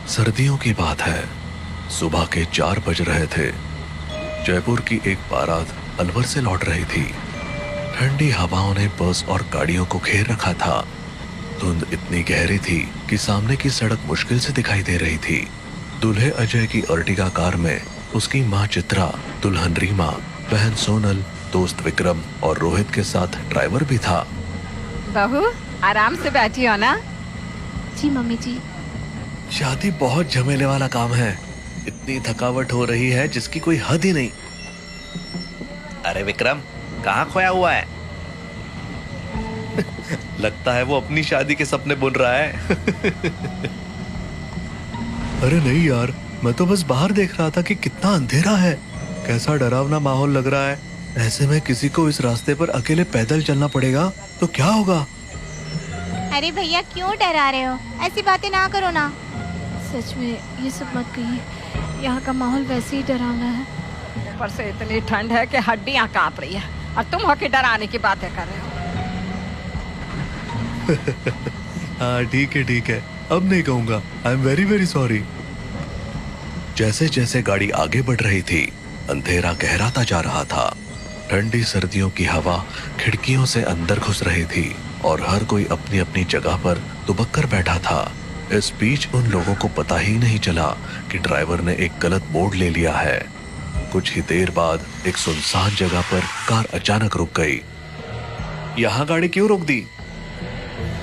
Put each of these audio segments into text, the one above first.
सर्दियों की बात है। सुबह के 4 बज रहे थे। जयपुर की एक बारात अलवर से लौट रही थी। ठंडी हवाओं ने बस और गाड़ियों को घेर रखा था। धुंध इतनी गहरी थी कि सामने की सड़क मुश्किल से दिखाई दे रही थी। दूल्हे अजय की अर्टिगा कार में उसकी माँ चित्रा, दुल्हन रीमा, बहन सोनल, दोस्त विक्रम और रोहित के साथ ड्राइवर भी था। बहू, आराम से बैठी हो ना? जी मम्मी जी। शादी बहुत झमेले वाला काम है। इतनी थकावट हो रही है जिसकी कोई हद ही नहीं। अरे विक्रम, कहाँ खोया हुआ है? लगता है वो अपनी शादी के सपने बुन रहा है। अरे नहीं यार, मैं तो बस बाहर देख रहा था कि कितना अंधेरा है। कैसा डरावना माहौल लग रहा है। ऐसे में किसी को इस रास्ते पर अकेले पैदल चलना पड़ेगा तो क्या होगा? अरे भैया क्यों डरा रहे हो? ऐसी बातें ना करो ना। सच में ये सब मत कहिए, यहाँ का माहौल वैसे ही डरावना है। ऊपर से इतनी ठंड है कि हड्डियां कांप रही है और तुम होके डराने की बातें कर रहे हो। हाँ ठीक है, अब नहीं कहूंगा। I am very very sorry. जैसे जैसे गाड़ी आगे बढ़ रही थी, अंधेरा गहराता जा रहा था। ठंडी सर्दियों की हवा खिड़कियों से अंदर घुस रही थी और हर कोई अपनी अपनी जगह पर दुबक कर बैठा था। इस बीच उन लोगों को पता ही नहीं चला कि ड्राइवर ने एक गलत मोड़ ले लिया है। कुछ ही देर बाद एक सुनसान जगह पर कार अचानक रुक गई। यहाँ गाड़ी क्यों रोक दी?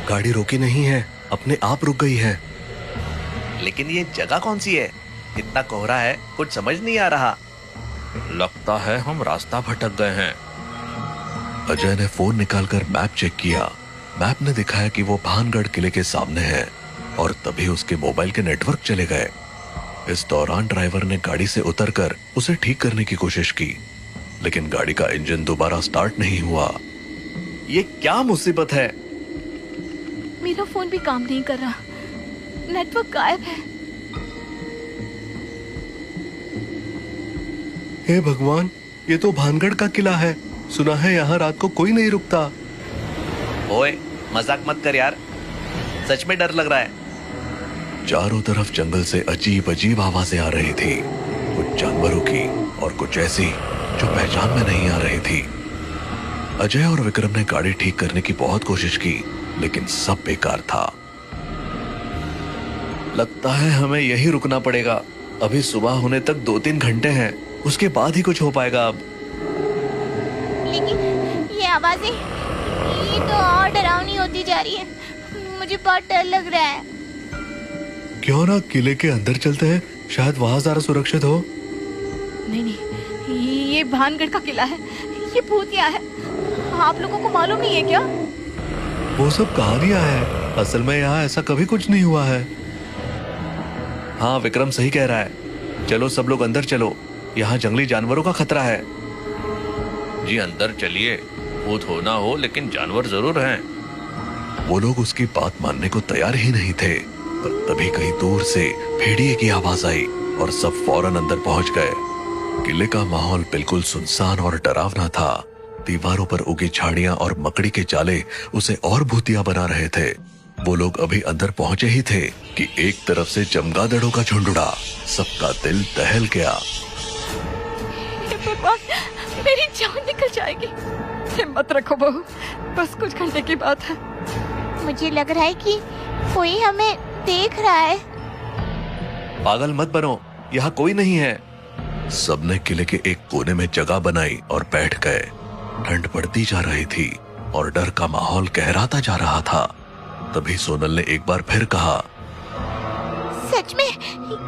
गाड़ी रोकी नहीं है, अपने आप रुक गई है। लेकिन ये जगह कौन सी है? इतना कोहरा है, कुछ समझ नहीं आ रहा। लगता है हम रास्ता भटक गए हैं। अजय ने फोन निकालकर मैप चेक किया। मैप ने दिखाया कि वो भानगढ़ किले के सामने है और तभी उसके मोबाइल के नेटवर्क चले गए। इस दौरान ड्राइवर ने गाड़ी से उतरकर उसे ठीक करने की कोशिश की, लेकिन गाड़ी का इंजन दोबारा स्टार्ट नहीं हुआ। ये क्या मुसीबत है? मेरा फोन भी काम नहीं कर रहा, नेटवर्क गायब है। हे भगवान, ये तो भानगढ़ का किला है। सुना है यहाँ रात को कोई नहीं रुकता। ओए, मजाक मत कर यार, सच में डर लग रहा है। चारों तरफ जंगल से अजीब अजीब आवाजें आ रही थी, कुछ जानवरों की और कुछ ऐसी जो पहचान में नहीं आ रही थी। अजय और विक्रम ने गाड़ी ठीक करने की बहुत कोशिश की, लेकिन सब बेकार था। लगता है हमें यहीं रुकना पड़ेगा। अभी सुबह होने तक 2-3 घंटे हैं, उसके बाद ही कुछ हो पाएगा। अब लेकिन ये आवाजें, ये तो और डरावनी होती जा रही है। मुझे बहुत डर लग रहा है। क्यों ना किले के अंदर चलते हैं, शायद वहां ज्यादा सुरक्षित हो। नहीं, ये भानगढ़ का किला है, ये भूतिया है। आप लोगों को मालूम नहीं है क्या? वो सब कहानियां हैं, असल में यहाँ ऐसा कभी कुछ नहीं हुआ है। हाँ, विक्रम सही कह रहा है। चलो सब लोग अंदर चलो, यहाँ जंगली जानवरों का खतरा है। जी अंदर चलिए, भूत हो ना हो लेकिन जानवर जरूर हैं। वो लोग उसकी बात मानने को तैयार ही नहीं थे, पर तभी कहीं दूर से भेड़िए की आवाज आई और सब फौरन अंदर पहुंच गए। किले का माहौल बिल्कुल सुनसान और डरावना था। दीवारों पर उगी झाड़ियां और मकड़ी के जाले उसे और भूतिया बना रहे थे। वो लोग अभी अंदर पहुंचे ही थे कि एक तरफ से चमगादड़ों का झुंड उड़ा। सबका दिल दहल गया। हे भगवान, मेरी जान निकल जाएगी। हिम्मत रखो बहू, बस कुछ घंटे की बात है। मुझे लग रहा है कि कोई हमें देख रहा है। पागल मत बनो, यहाँ कोई नहीं है। सबने किले के एक कोने में जगह बनाई और बैठ गए। ठंड बढ़ती जा रही थी और डर का माहौल गहराता जा रहा था। तभी सोनल ने एक बार फिर कहा, सच में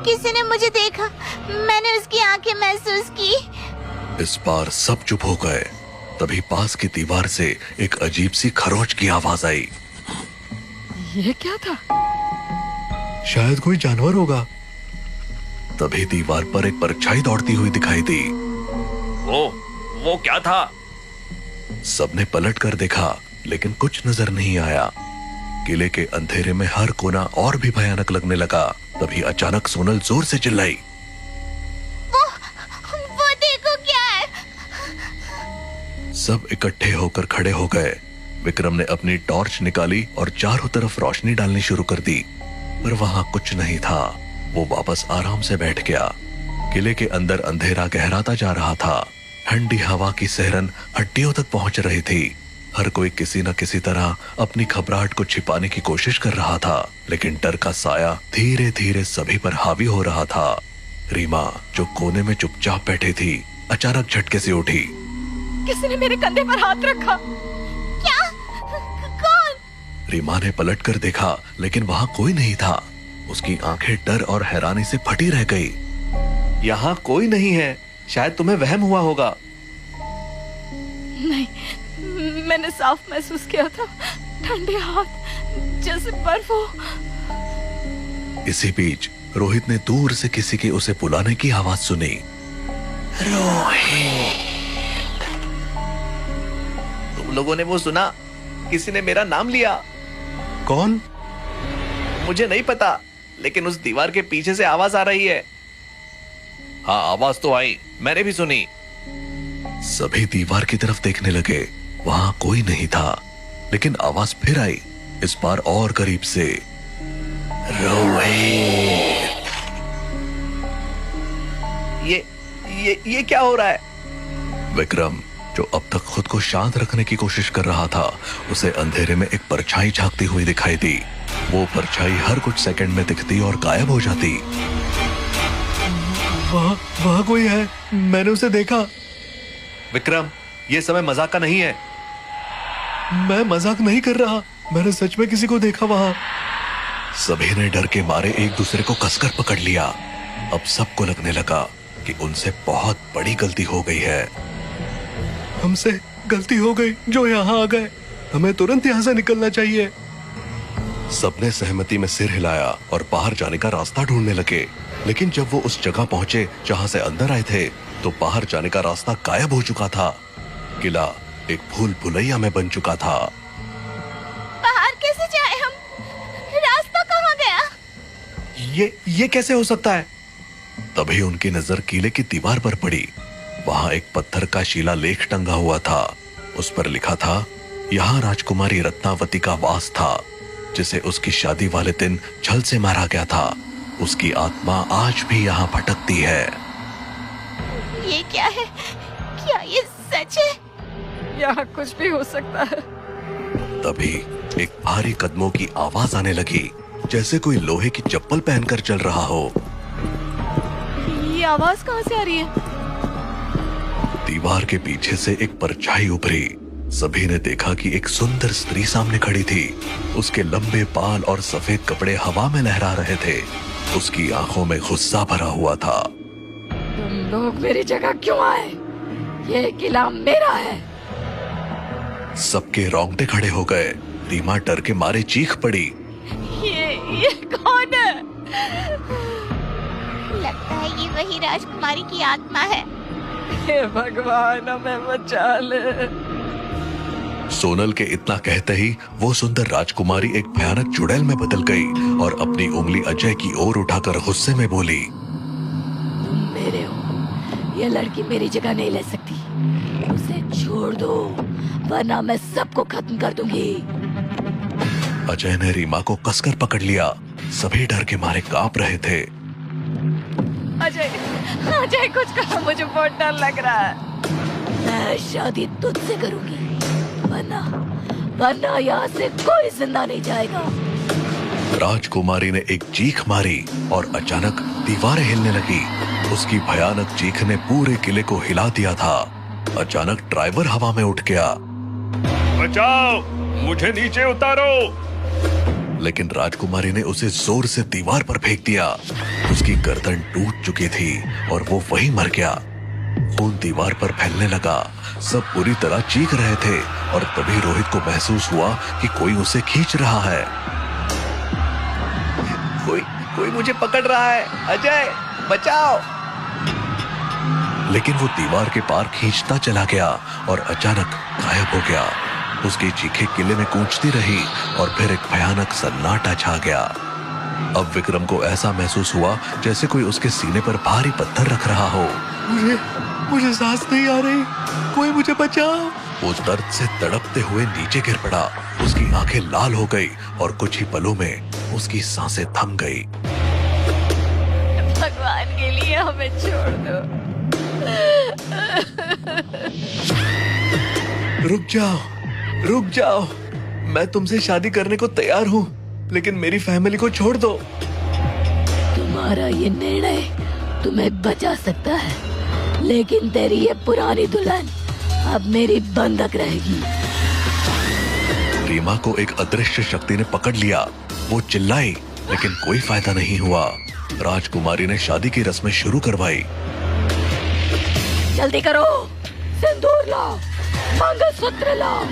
किसी ने मुझे देखा, मैंने उसकी आंखें महसूस की। इस बार सब चुप हो गए। तभी पास की दीवार से एक अजीब सी खरोच की आवाज आई। ये क्या था? शायद कोई जानवर होगा। तभी दीवार पर एक परछाई दौड़ती हुई दिखाई दी। वो क्या था? सबने पलट कर देखा, लेकिन कुछ नजर नहीं आया। किले के अंधेरे में हर कोना और भी भयानक लगने लगा। तभी अचानक सोनल जोर से चिल्लाई, वो देखो क्या है। सब इकट्ठे होकर खड़े हो गए। विक्रम ने अपनी टॉर्च निकाली और चारों तरफ रोशनी डालनी शुरू कर दी, पर वहां कुछ नहीं था। वो वापस आराम से बैठ गया। किले के अंदर अंधेरा गहराता जा रहा था। ठंडी हवा की सहरन हड्डियों तक पहुंच रही थी। हर कोई किसी न किसी तरह अपनी घबराहट को छिपाने की कोशिश कर रहा था, लेकिन डर का साया धीरे धीरे सभी पर हावी हो रहा था। रीमा, जो कोने में चुपचाप बैठी थी, अचानक झटके से उठी। किसी ने मेरे कंधे पर हाथ रखा। क्या? कौन? रीमा ने पलटकर देखा, लेकिन वहां कोई नहीं था। उसकी आंखें डर और हैरानी से फटी रह गई। यहाँ कोई नहीं है, शायद तुम्हें वहम हुआ होगा। नहीं, मैंने साफ महसूस किया था, ठंडे हाथ जैसे बर्फ हो। इसी बीच रोहित ने दूर से किसी के उसे बुलाने की आवाज सुनी। रोहित। तुम लोगों ने वो सुना? किसी ने मेरा नाम लिया। कौन? मुझे नहीं पता, लेकिन उस दीवार के पीछे से आवाज आ रही है। हाँ, आवाज तो आई, मैंने भी सुनी। सभी दीवार की तरफ देखने लगे। वहां कोई नहीं था, लेकिन आवाज फिर आई, इस बार और करीब से। रोहित। ये क्या हो रहा है? विक्रम, जो अब तक खुद को शांत रखने की कोशिश कर रहा था, उसे अंधेरे में एक परछाई झांकती हुई दिखाई दी। वो परछाई हर कुछ सेकंड में दिखती और गायब हो जाती। वहाँ कोई है, मैंने उसे देखा। विक्रम, ये समय मजाक का नहीं है। मैं मजाक नहीं कर रहा, मैंने सच में किसी को देखा वहां। सभी ने डर के मारे एक दूसरे को कसकर पकड़ लिया। अब सबको लगने लगा कि उनसे बहुत बड़ी गलती हो गई है। हमसे गलती हो गई जो यहाँ आ गए, हमें तुरंत यहाँ से निकलना चाहिए। सबने सहमति में सिर हिलाया और बाहर जाने का रास्ता ढूंढने लगे, लेकिन जब वो उस जगह पहुंचे जहां से अंदर आए थे, तो बाहर जाने का रास्ता गायब हो चुका था। किला एक भूल भुलैया में बन चुका था। बाहर कैसे जाए हम? रास्ता कहाँ गया? ये कैसे हो सकता है? तभी उनकी नजर किले की दीवार पर पड़ी। वहां एक पत्थर का शिलालेख टंगा हुआ था। उस पर लिखा था, यहाँ राजकुमारी रत्नावती का वास था, जिसे उसकी शादी वाले दिन छल से मारा गया था। उसकी आत्मा आज भी यहाँ भटकती है। ये क्या है? क्या ये सच है? यहाँ कुछ भी हो सकता है। तभी एक भारी कदमों की आवाज आने लगी, जैसे कोई लोहे की चप्पल पहनकर चल रहा हो। ये आवाज कहाँ से आ रही है? दीवार के पीछे से एक परछाई उभरी। सभी ने देखा कि एक सुंदर स्त्री सामने खड़ी थी। उसके लंबे बाल और सफेद कपड़े हवा में लहरा रहे थे। उसकी आंखों में गुस्सा भरा हुआ था। तुम लोग मेरी जगह क्यों आए? ये किला मेरा है। सबके रोंगटे खड़े हो गए। रीमा डर के मारे चीख पड़ी। ये कौन है? लगता है ये वही राजकुमारी की आत्मा है। हे भगवान, हमें बचा ले। सोनल के इतना कहते ही वो सुंदर राजकुमारी एक भयानक चुड़ैल में बदल गई और अपनी उंगली अजय की ओर उठाकर गुस्से में बोली, तुम मेरे हो, ये लड़की मेरी जगह नहीं ले सकती। उसे छोड़ दो, वरना मैं सबको खत्म कर दूंगी। अजय ने रीमा को कसकर पकड़ लिया। सभी डर के मारे कांप रहे थे। अजय कुछ करो, मुझे बहुत डर लग रहा है। मैं शादी तुझसे करूंगी, वरना यहाँ से कोई जिंदा नहीं जाएगा। राजकुमारी ने एक चीख मारी और अचानक दीवारें हिलने लगी। उसकी भयानक चीख ने पूरे किले को हिला दिया था। अचानक ड्राइवर हवा में उठ गया। बचाओ, मुझे नीचे उतारो। लेकिन राजकुमारी ने उसे जोर से दीवार पर फेंक दिया। उसकी गर्दन टूट चुकी थी और वो वहीं मर गया। खून दीवार पर फैलने लगा। सब पूरी तरह चीख रहे थे और तभी रोहित को महसूस हुआ कि कोई उसे खींच रहा है। कोई मुझे पकड़ रहा है। अजय, बचाओ। लेकिन वो दीवार के पार खींचता चला गया और अचानक गायब हो गया। उसकी चीखें किले में गूंजती रही और फिर एक भयानक सन्नाटा छा गया। अब विक्रम को ऐसा महसूस हुआ जैसे कोई उसके सीने पर भारी पत्थर रख रहा हो। मुझे सांस नहीं आ रही, कोई मुझे बचाओ। वो दर्द से तड़पते हुए नीचे गिर पड़ा। उसकी आंखें लाल हो गई और कुछ ही पलों में उसकी सांसें थम गई। भगवान के लिए हमें छोड़ दो। रुक जाओ, मैं तुमसे शादी करने को तैयार हूँ, लेकिन मेरी फैमिली को छोड़ दो। तुम्हारा ये निर्णय तुम्हें बचा सकता है, लेकिन तेरी ये पुरानी दुल्हन अब मेरी बंधक रहेगी। रीमा को एक अदृश्य शक्ति ने पकड़ लिया। वो चिल्लाई, लेकिन कोई फायदा नहीं हुआ। राजकुमारी ने शादी की रस्में शुरू करवाई। जल्दी करो, सिंदूर लाओ, मंगलसूत्र लाओ।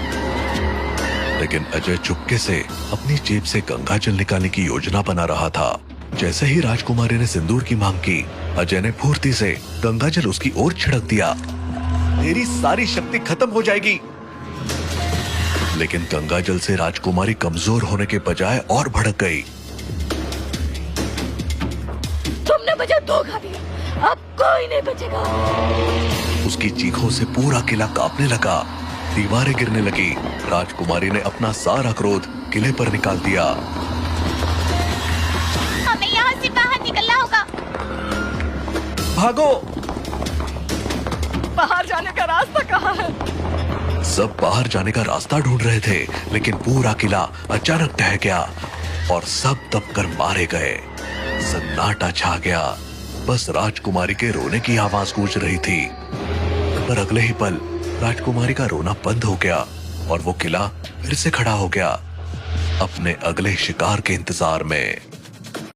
लेकिन अजय चुपके से अपनी जेब से गंगाजल निकालने की योजना बना रहा था। जैसे ही राजकुमारी ने सिंदूर की मांग की, अजय ने फुर्ती से गंगाजल उसकी ओर छिड़क दिया। तेरी सारी शक्ति खत्म हो जाएगी। लेकिन गंगाजल से राजकुमारी कमजोर होने के बजाय और भड़क गई। तुमने मुझे धोखा दिया, अब कोई नहीं बचेगा। उसकी चीखों से पूरा किला कांपने लगा, दीवारें गिरने लगी। राजकुमारी ने अपना सारा क्रोध किले पर निकाल दिया। हमें यहाँ से बाहर निकलना होगा। भागो। बाहर जाने का रास्ता कहाँ है? सब बाहर जाने का रास्ता ढूंढ रहे थे, लेकिन पूरा किला अचानक ढह गया और सब दबकर मारे गए। सन्नाटा छा गया, बस राजकुमारी के रोने की आवाज गूंज रही थी। पर अगले ही पल राजकुमारी का रोना बंद हो गया और वो किला फिर से खड़ा हो गया, अपने अगले शिकार के इंतजार में।